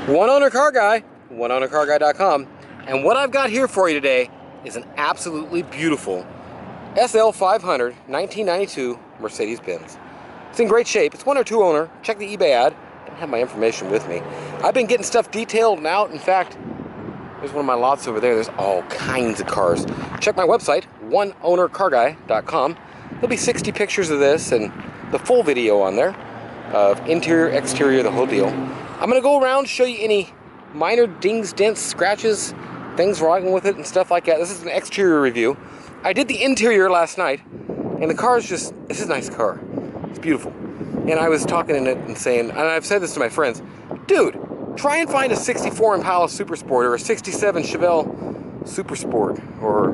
One owner car guy, oneownercarguy.com, and what I've got here for you today is an absolutely beautiful SL500 1992 Mercedes-Benz. It's in great shape. It's one or two owner. Check the eBay ad. I don't have my information with me. I've been getting stuff detailed and out. In fact, there's one of my lots over there. There's all kinds of cars. Check my website, oneownercarguy.com. There'll be 60 pictures of this and the full video on there of interior, exterior, the whole deal. I'm going to go around, show you any minor dings, dents, scratches, things wrong with it and stuff like that. This is an exterior review. I did the interior last night, and the car is just, this is a nice car. It's beautiful. And I was talking in it and saying, and I've said this to my friends, dude, try and find a 64 Impala Super Sport or a 67 Chevelle Super Sport or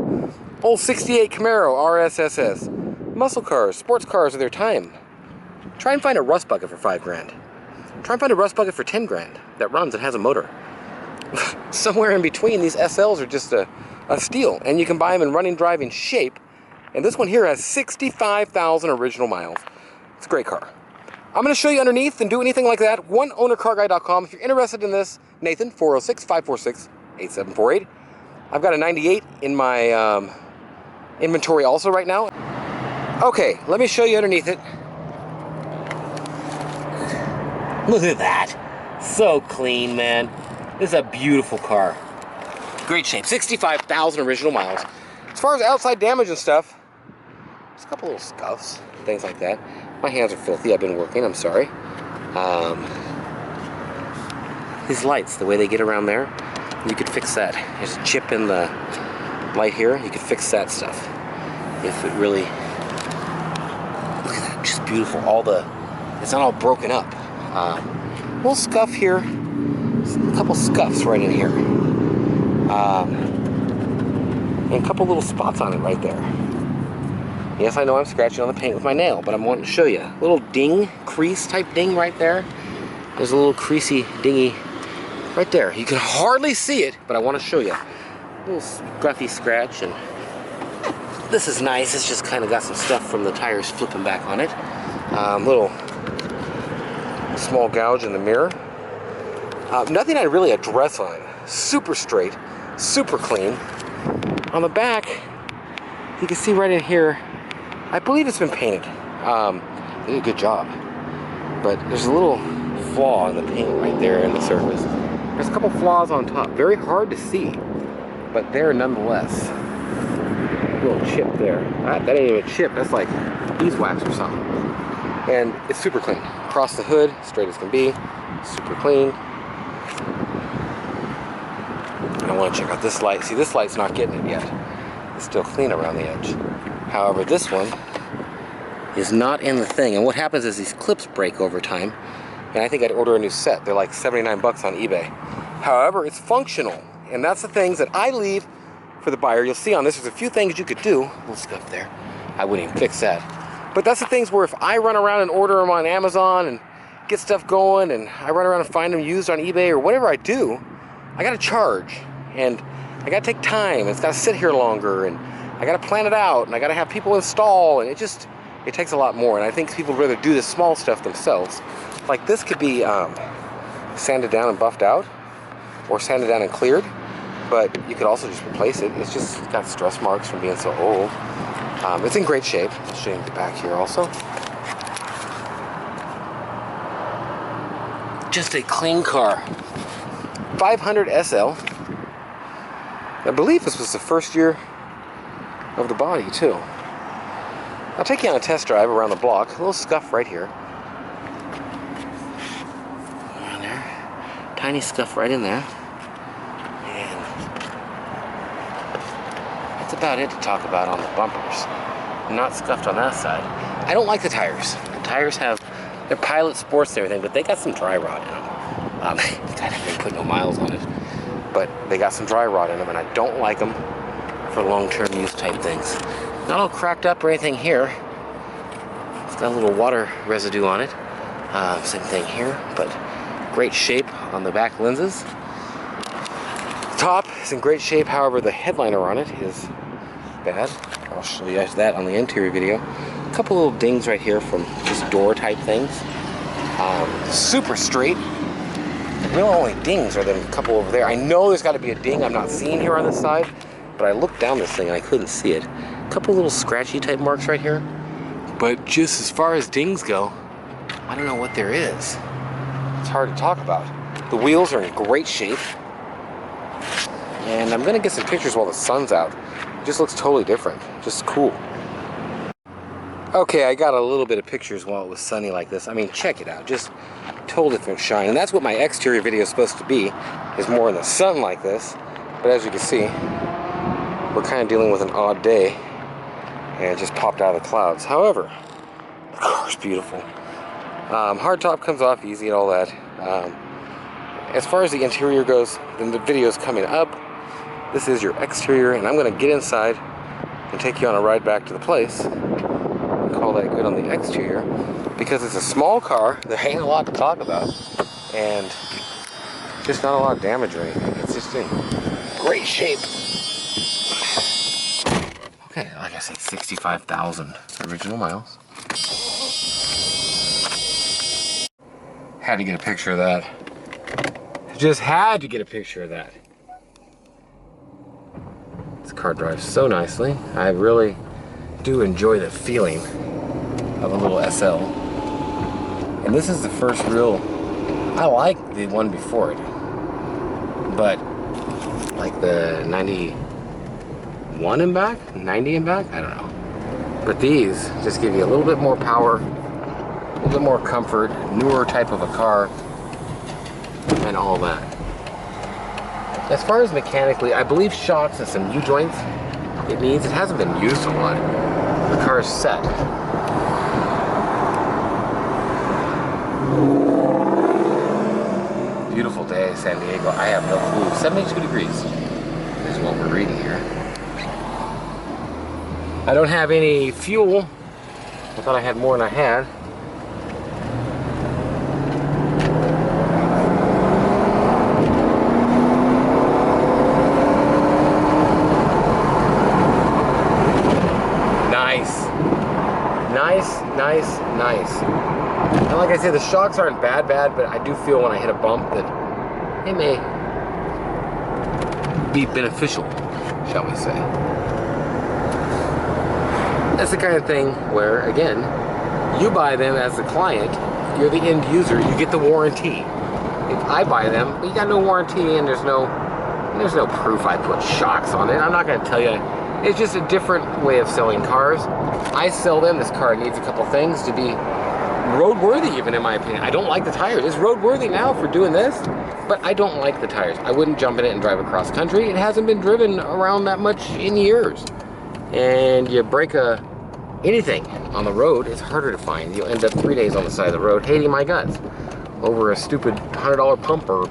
old 68 Camaro RSSS. Muscle cars, sports cars of their time. Try and find a rust bucket for $5,000. Try and find a rust bucket for $10,000 that runs and has a motor. Somewhere in between, these SLs are just a steal, and you can buy them in running, driving shape. And this one here has 65,000 original miles. It's a great car. I'm going to show you underneath and do anything like that. OneOwnerCarGuy.com. If you're interested in this, Nathan, 406-546-8748. I've got a 98 in my inventory also right now. Okay, let me show you underneath it. Look at that. So clean, man. This is a beautiful car. Great shape. 65,000 original miles. As far as outside damage and stuff, there's a couple little scuffs, things like that. My hands are filthy. I've been working. I'm sorry. These lights, the way they get around there, you could fix that. There's a chip in the light here. You could fix that stuff. If it really... Look at that. Just beautiful. It's not all broken up. Little scuff here, a couple scuffs right in here, and a couple little spots on it right there. Yes, I know I'm scratching on the paint with my nail, but I'm wanting to show you. A little ding, crease type ding right there. There's a little creasy dingy right there. You can hardly see it, but I want to show you. A little scruffy scratch, and this is nice. It's just kind of got some stuff from the tires flipping back on it. Little small gouge in the mirror. Nothing I really address on it. Super straight, super clean. On the back, you can see right in here, I believe it's been painted. They did a good job. But there's a little flaw in the paint right there in the surface. There's a couple flaws on top. Very hard to see, but there nonetheless. A little chip there. That ain't even a chip, that's like beeswax or something. And it's super clean. Across the hood, straight as can be, super clean. I want to check out this light. See, this light's not getting it yet. It's still clean around the edge. However, this one is not in the thing. And what happens is these clips break over time. And I think I'd order a new set. They're like 79 bucks on eBay. However, it's functional. And that's the things that I leave for the buyer. You'll see on this, there's a few things you could do. A little scuff there. I wouldn't even fix that. But that's the things where if I run around and order them on Amazon and get stuff going, and I run around and find them used on eBay or whatever I do, I gotta charge, and I gotta take time, and it's gotta sit here longer, and I gotta plan it out, and I gotta have people install, and it takes a lot more. And I think people would rather do the small stuff themselves. Like this could be sanded down and buffed out, or sanded down and cleared, but you could also just replace it. It's got stress marks from being so old. It's in great shape. I'll show you the back here also. Just a clean car. 500 SL. I believe this was the first year of the body too. I'll take you on a test drive around the block. A little scuff right here. Around there. Tiny scuff right in there. About it to talk about on the bumpers. Not scuffed on that side. I don't like the tires. The tires they're Pilot Sports and everything, but they got some dry rot in them. I didn't put no miles on it, but they got some dry rot in them, and I don't like them for long-term use type things. Not all cracked up or anything here. It's got a little water residue on it. Same thing here, but great shape on the back lenses. Top is in great shape, however the headliner on it is bad. I'll show you guys that on the interior video. A couple little dings right here from just door type things. Super straight. real only dings are the couple over there. I know there's got to be a ding I'm not seeing here on this side, but I looked down this thing and I couldn't see it. A couple little scratchy type marks right here. But just as far as dings go, I don't know what there is. It's hard to talk about. The wheels are in great shape. And I'm gonna get some pictures while the sun's out. It just looks totally different, just cool. Okay, I got a little bit of pictures while it was sunny like this. I mean, check it out, just total different shine. And that's what my exterior video is supposed to be, is more in the sun like this. But as you can see, we're kind of dealing with an odd day, and it just popped out of the clouds. However, the car's beautiful. Hardtop comes off easy and all that. As far as the interior goes, then the video is coming up. This is your exterior, and I'm going to get inside and take you on a ride back to the place and call that good on the exterior, because it's a small car. There ain't a lot to talk about, and just not a lot of damage or anything. It's just in great shape. Okay, like I said, 65,000 original miles. Had to get a picture of that. Just had to get a picture of that. This car drives so nicely. I really do enjoy the feeling of a little SL. And this is the first real, I like the one before it, but like the 91 and back, 90 and back, I don't know. But these just give you a little bit more power, a little bit more comfort, newer type of a car, and all that. As far as mechanically, I believe shocks and some U-joints it needs. It hasn't been used a lot. The car is set. Beautiful day, San Diego. I have no clue. 72 degrees is what we're reading here. I don't have any fuel. I thought I had more than I had. Nice. And like I said, the shocks aren't bad, but I do feel when I hit a bump that it may be beneficial, shall we say. That's the kind of thing where, again, you buy them as the client, you're the end user, you get the warranty. If I buy them, but you got no warranty and there's no proof I put shocks on it. I'm not going to tell you. It's just a different way of selling cars. I sell them. This car needs a couple things to be roadworthy, even in my opinion. I don't like the tires. It's roadworthy now for doing this, but I don't like the tires. I wouldn't jump in it and drive across country. It hasn't been driven around that much in years. And you break anything on the road, it's harder to find. You'll end up 3 days on the side of the road hating my guts over a stupid $100 pump or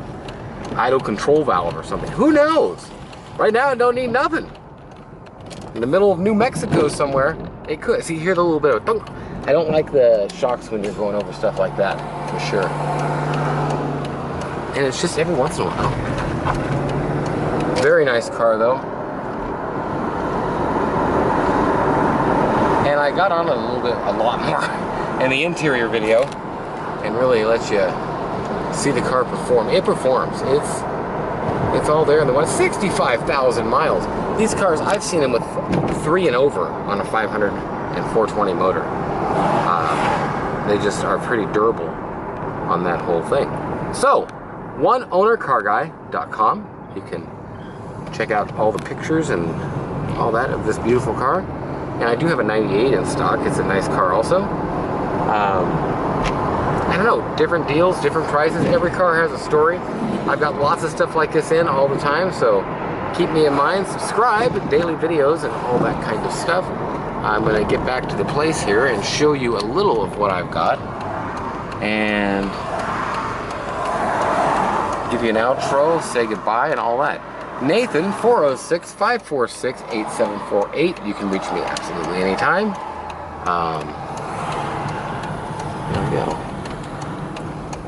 idle control valve or something. Who knows? Right now, it don't need nothing. In the middle of New Mexico somewhere, it could. See, you hear the little bit of thunk. I don't like the shocks when you're going over stuff like that, for sure. And it's just every once in a while. Very nice car, though. And I got on it a lot more in the interior video, and really let you see the car perform. It performs. It's all there in the one. 65,000 miles. These cars, I've seen them with 3 and over on a 500 and 420 motor. They just are pretty durable on that whole thing. So, oneownercarguy.com. You can check out all the pictures and all that of this beautiful car. And I do have a 98 in stock. It's a nice car also. I don't know, different deals, different prices. Every car has a story. I've got lots of stuff like this in all the time, so keep me in mind. Subscribe, daily videos and all that kind of stuff. I'm going to get back to the place here and show you a little of what I've got and give you an outro, say goodbye and all that. Nathan, 406-546-8748. You can reach me absolutely anytime. There we go.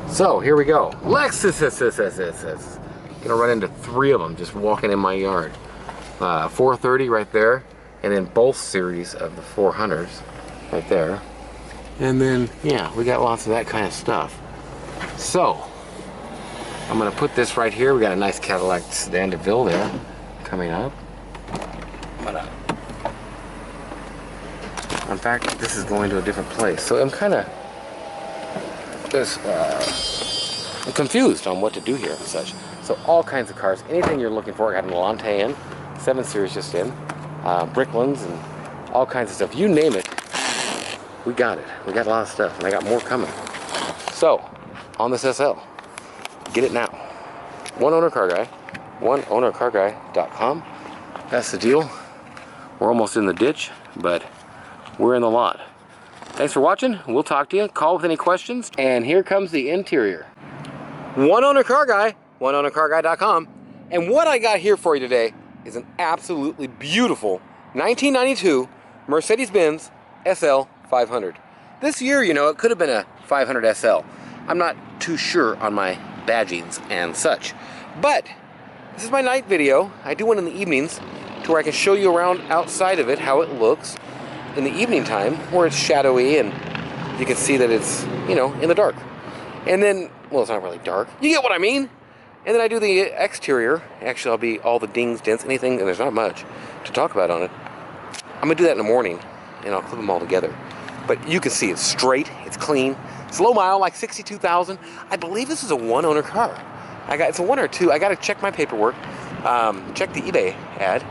So, here we go. Lexus. Gonna run into 3 of them just walking in my yard. 430 right there, and then both series of the 400s right there. And then, yeah, we got lots of that kind of stuff. So, I'm gonna put this right here. We got a nice Cadillac sedan DeVille there coming up. In fact, this is going to a different place. So I'm kind of I'm confused on what to do here and such. So all kinds of cars, anything you're looking for. I got an Elante in, 7 Series just in, Bricklands and all kinds of stuff. You name it, we got it. We got a lot of stuff, and I got more coming. So, on this SL, get it now. One Owner Car Guy, oneownercarguy.com. That's the deal. We're almost in the ditch, but we're in the lot. Thanks for watching. We'll talk to you. Call with any questions. And here comes the interior. One Owner Car Guy, oneownercarguy.com. And what I got here for you today is an absolutely beautiful 1992 Mercedes-Benz SL500. This year, you know, it could have been a 500 SL. I'm not too sure on my badgings and such. But this is my night video. I do one in the evenings to where I can show you around outside of it, how it looks in the evening time, where it's shadowy and you can see that it's, you know, in the dark. And then, well, it's not really dark. You get what I mean? And then I do the exterior. Actually, I'll be all the dings, dents, anything, and there's not much to talk about on it. I'm gonna do that in the morning, and I'll clip them all together. But you can see it's straight, it's clean, it's low mile, like 62,000. I believe this is a one owner car. It's a 1 or 2. I gotta check my paperwork, check the eBay ad.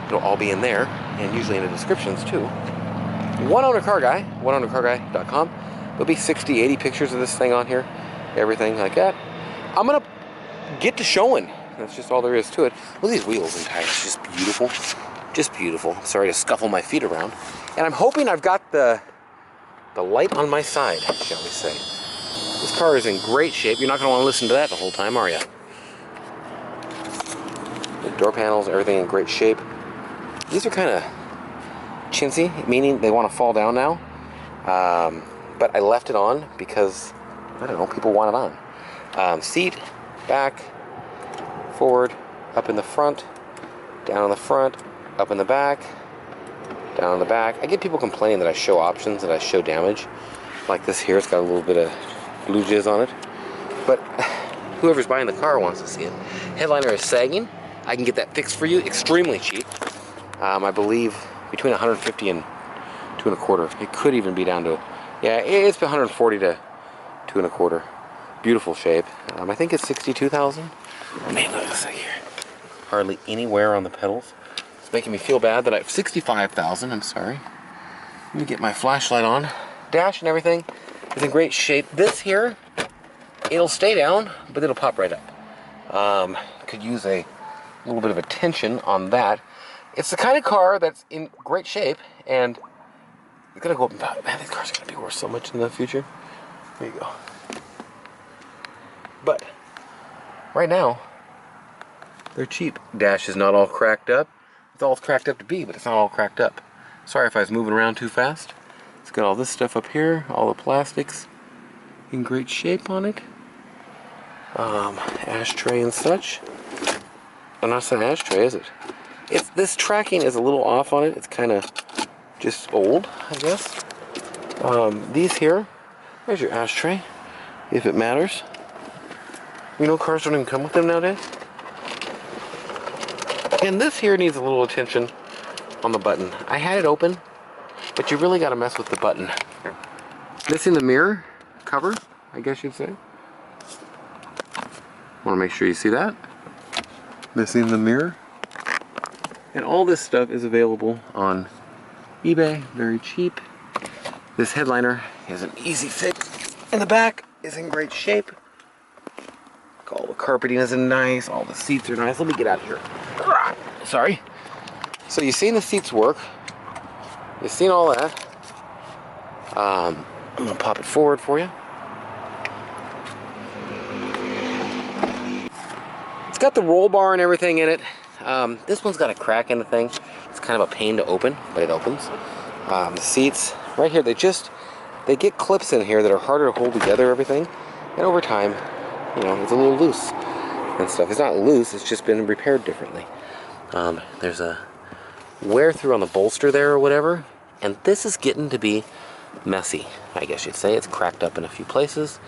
It'll all be in there, and usually in the descriptions too. One Owner Car Guy, oneownercarguy.com. There'll be 60, 80 pictures of this thing on here, everything like that. I'm gonna get to showing. That's just all there is to it. Look at these wheels and tires, just beautiful. Just beautiful. Sorry to scuffle my feet around. And I'm hoping I've got the light on my side, shall we say. This car is in great shape. You're not gonna wanna listen to that the whole time, are you? The door panels, everything in great shape. These are kind of chintzy, meaning they want to fall down now. But I left it on because, I don't know, people want it on. Seat, back, forward, up in the front, down in the front, up in the back, down in the back. I get people complaining that I show options, that I show damage. Like this here, it's got a little bit of blue jizz on it. But whoever's buying the car wants to see it. Headliner is sagging. I can get that fixed for you extremely cheap. I believe between 150 and 2 1/4. It could even be down to, yeah, it's 140 to 2 1/4. Beautiful shape. I think it's 62,000. Oh man, look at this here. Hardly any wear on the pedals. It's making me feel bad that I have 65,000. I'm sorry. Let me get my flashlight on. Dash and everything is in great shape. This here, it'll stay down, but it'll pop right up. Could use a little bit of attention on that. It's the kind of car that's in great shape, and it's gonna go up and down. Man, these cars are gonna be worth so much in the future. There you go. But right now, they're cheap. Dash is not all cracked up. It's all cracked up to be, but it's not all cracked up. Sorry if I was moving around too fast. It's got all this stuff up here, all the plastics in great shape on it. Ashtray and such. Oh, not an ashtray, is it? This tracking is a little off on it. It's kind of just old, I guess. These here, there's your ashtray, if it matters. You know, cars don't even come with them nowadays. And this here needs a little attention on the button. I had it open, but you really got to mess with the button. Missing the mirror cover, I guess you'd say. Want to make sure you see that. Missing the mirror. And all this stuff is available on eBay, very cheap. This headliner is an easy fix. And the back is in great shape. All the carpeting is nice, all the seats are nice. Let me get out of here. Sorry. So you've seen the seats work. You've seen all that. I'm gonna pop it forward for you. It's got the roll bar and everything in it. This one's got a crack in the thing. It's kind of a pain to open, but it opens. The seats, right here, they get clips in here that are harder to hold together, everything. And over time, you know, it's a little loose and stuff. It's not loose, it's just been repaired differently. There's a wear through on the bolster there or whatever. And this is getting to be messy, I guess you'd say. It's cracked up in a few places.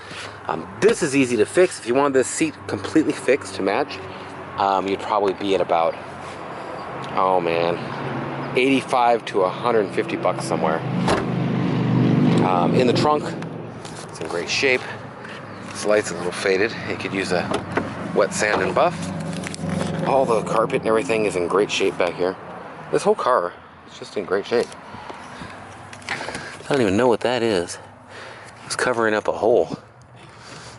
This is easy to fix. If you wanted this seat completely fixed to match, you'd probably be at about, oh man, 85 to 150 bucks somewhere. In the trunk, it's in great shape. This light's a little faded. It could use a wet sand and buff. All the carpet and everything is in great shape back here. This whole car is just in great shape. I don't even know what that is. It's covering up a hole.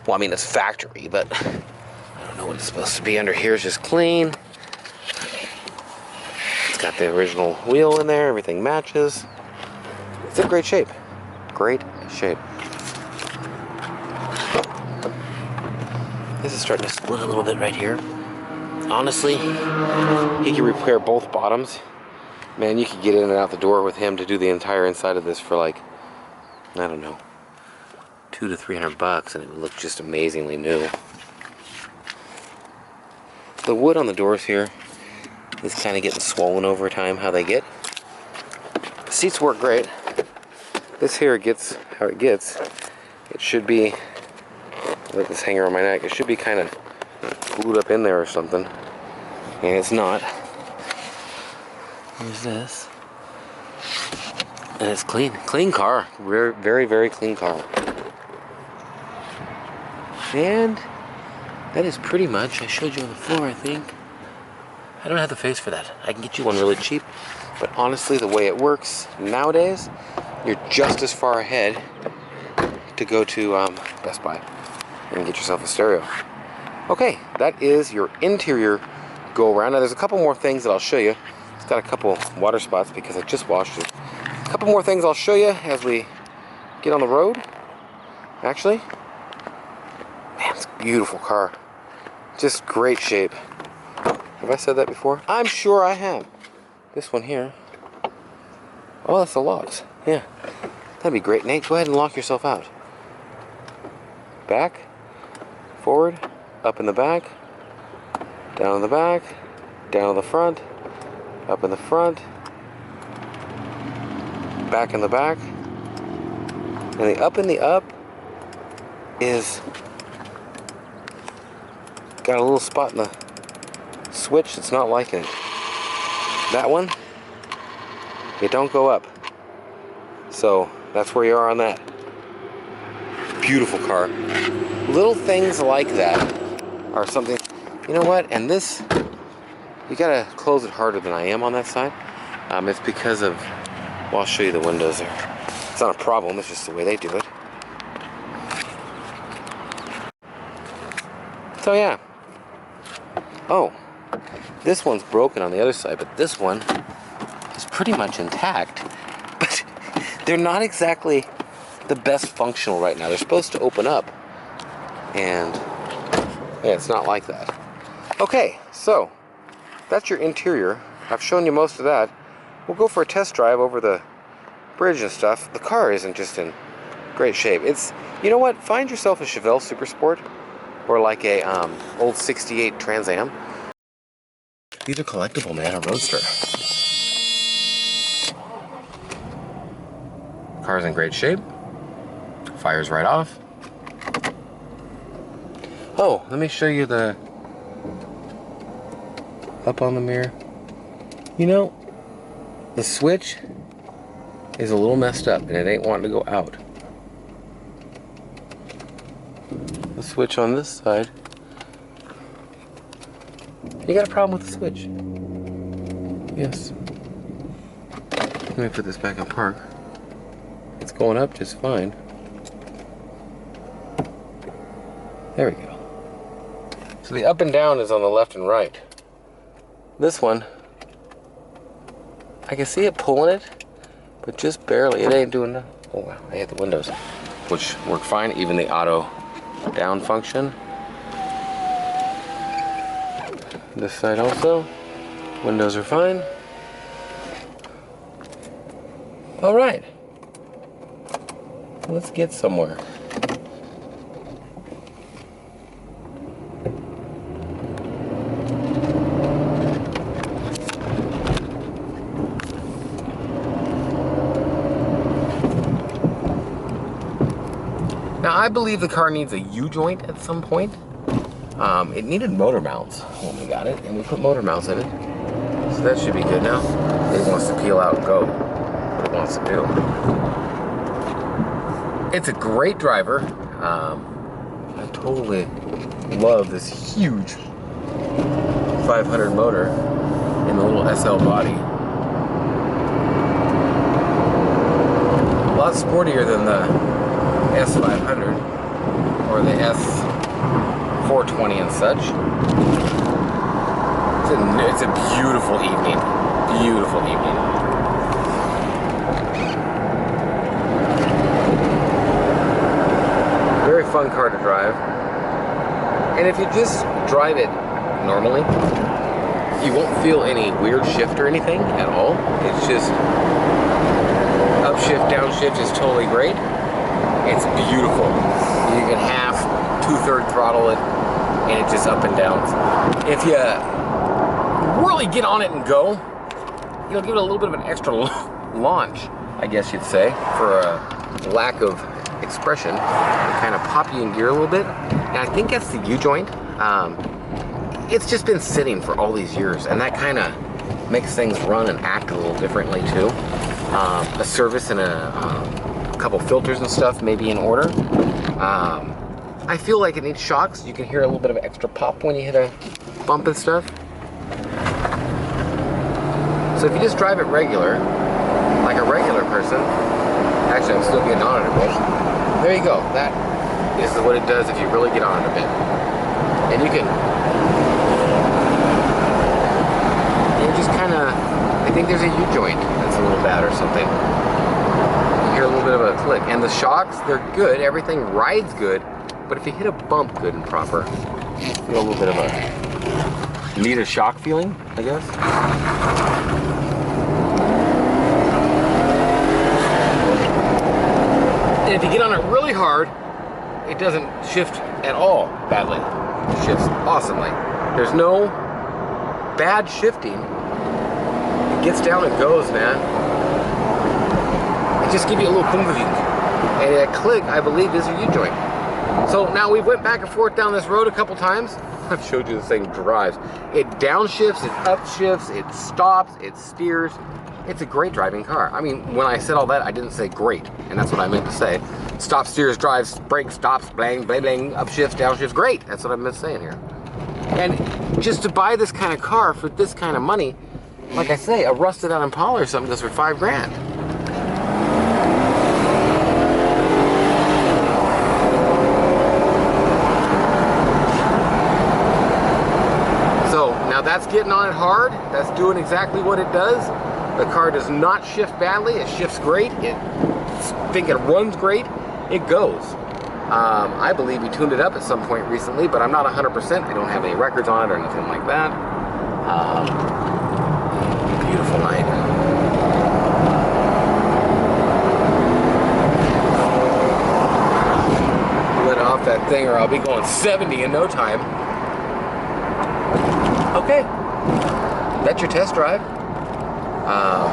Well, I mean, it's factory, but I don't know what it's supposed to be. Under here is just clean. It's got the original wheel in there. Everything matches. It's in great shape. Great shape. This is starting to split a little bit right here. Honestly, he can repair both bottoms. Man, you could get in and out the door with him to do the entire inside of this for like, I don't know, $200 to $300, and it would look just amazingly new. The wood on the doors here is kind of getting swollen over time, how they get. The seats work great. This here gets how it gets. It should be, like this hanger on my neck, it should be kind of glued up in there or something, and it's not. Here's this, and it's clean car, very, very clean car. And that is pretty much, I showed you on the floor, I think. I don't have the face for that. I can get you one really cheap, but honestly, the way it works nowadays, you're just as far ahead to go to Best Buy and get yourself a stereo. Okay, that is your interior go around. Now there's a couple more things that I'll show you. It's got a couple water spots because I just washed it. A couple more things I'll show you as we get on the road. Actually, man, it's a beautiful car. Just great shape. Have I said that before? I'm sure I have. This one here. Oh, that's the locks. Yeah, that'd be great. Nate, go ahead and lock yourself out. Back, forward, up in the back, down in the back, down in the front, up in the front, back in the back, and the up in the up is got a little spot in the switch that's not liking it. That one, it don't go up. So that's where you are on that. Beautiful car. Little things like that are something, you know what, and this, you gotta close it harder than I am on that side. It's because of, well, I'll show you the windows there. It's not a problem, it's just the way they do it. So yeah. Oh, this one's broken on the other side, but this one is pretty much intact. But they're not exactly the best functional right now. They're supposed to open up, and yeah, it's not like that. Okay, so that's your interior. I've shown you most of that. We'll go for a test drive over the bridge and stuff. The car isn't just in great shape. It's, you know what, find yourself a Chevelle Super Sport or like a old 68 Trans Am. These are collectible, man, a Roadster. Car's in great shape. Fires right off. Oh, let me show you the up on the mirror. You know, the switch is a little messed up and it ain't wanting to go out. The switch on this side, you got a problem with the switch? Yes. Let me put this back in park. It's going up just fine. There we go. So the up and down is on the left and right. This one, I can see it pulling it, but just barely. It ain't doing nothing. Oh wow, I hit the windows, which work fine, even the auto down function. This side also, windows are fine. All right, let's get somewhere. I believe the car needs a U-joint at some point. It needed motor mounts when we got it, and we put motor mounts in it. So that should be good now. It wants to peel out and go. What it wants to do. It's a great driver. I totally love this huge 500 motor in the little SL body. A lot sportier than the S500 or the S420 and such. It's a beautiful evening. Beautiful evening. Very fun car to drive. And if you just drive it normally, you won't feel any weird shift or anything at all. It's just upshift, downshift is totally great. It's beautiful. You can half, 2/3 throttle it, and it just up and downs. If you really get on it and go, you'll give it a little bit of an extra launch, I guess you'd say, for a lack of expression. Kind of pop you in gear a little bit. And I think that's the U-joint. It's just been sitting for all these years, and that kind of makes things run and act a little differently too. A service and a couple filters and stuff may be in order. I feel like it needs shocks. You can hear a little bit of extra pop when you hit a bump and stuff. So if you just drive it regular, like a regular person, actually I'm still getting on it a bit. There you go. That is what it does if you really get on it a bit. And you can just kind of, I think there's a U-joint that's a little bad or something. You hear a little bit of a click. And the shocks, they're good. Everything rides good. But if you hit a bump good and proper, you feel a little bit of a, need a shock feeling, I guess. And if you get on it really hard, it doesn't shift at all badly. It shifts awesomely. There's no bad shifting. It gets down and goes, man. It just gives you a little boom. And that click, I believe, is a U-joint. So now we went back and forth down this road a couple times. I've showed you this thing drives. It downshifts, it upshifts, it stops, it steers. It's a great driving car. I mean, when I said all that, I didn't say great, and that's what I meant to say. Stops, steers, drives, brakes, stops, blang, blang, blang, upshifts, downshifts, great. That's what I meant saying here. And just to buy this kind of car for this kind of money, like I say, a rusted out Impala or something goes for $5 grand. So now that's getting on it hard. That's doing exactly what it does. The car does not shift badly. It shifts great. I think it runs great. It goes. I believe we tuned it up at some point recently, but I'm not 100%. I don't have any records on it or anything like that. Beautiful night. Let off that thing or I'll be going 70 in no time. Okay. That's your test drive.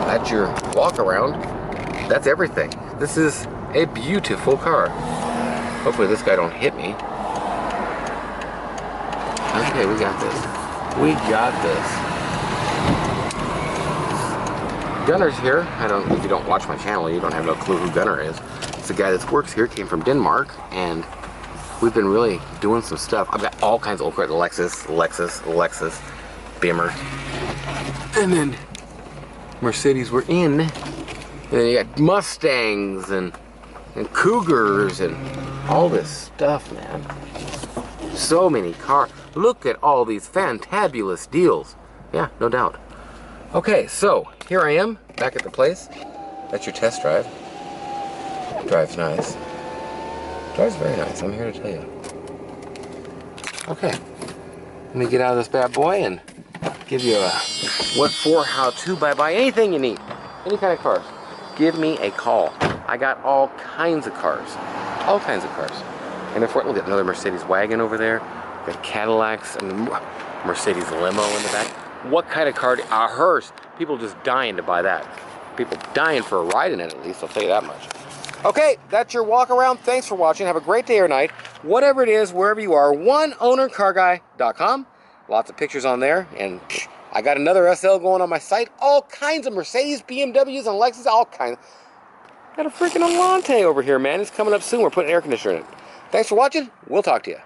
That's your walk around. That's everything. This is a beautiful car. Hopefully this guy don't hit me. Okay, we got this. We got this. Gunner's here. If you don't watch my channel, you don't have no clue who Gunner is. It's a guy that works here, came from Denmark, and we've been really doing some stuff. I've got all kinds of old cars, Lexus, Beamer, and then Mercedes were in. And then you got Mustangs and Cougars and all this stuff, man. So many cars. Look at all these fantabulous deals. Yeah, no doubt. Okay, so here I am back at the place. That's your test drive. Drives nice. Drives very nice, I'm here to tell you. Okay, let me get out of this bad boy and give you a what for, how to, buy anything you need. Any kind of cars. Give me a call. I got all kinds of cars. All kinds of cars. And if we're, look at another Mercedes wagon over there. Got Cadillacs and Mercedes limo in the back. What kind of car? A hearse. People just dying to buy that. People dying for a ride in it at least, I'll tell you that much. Okay, that's your walk around. Thanks for watching. Have a great day or night. Whatever it is, wherever you are, oneownercarguy.com. Lots of pictures on there. And I got another SL going on my site. All kinds of Mercedes, BMWs, and Lexus, all kinds. Got a freaking Alante over here, man. It's coming up soon. We're putting air conditioner in it. Thanks for watching. We'll talk to you.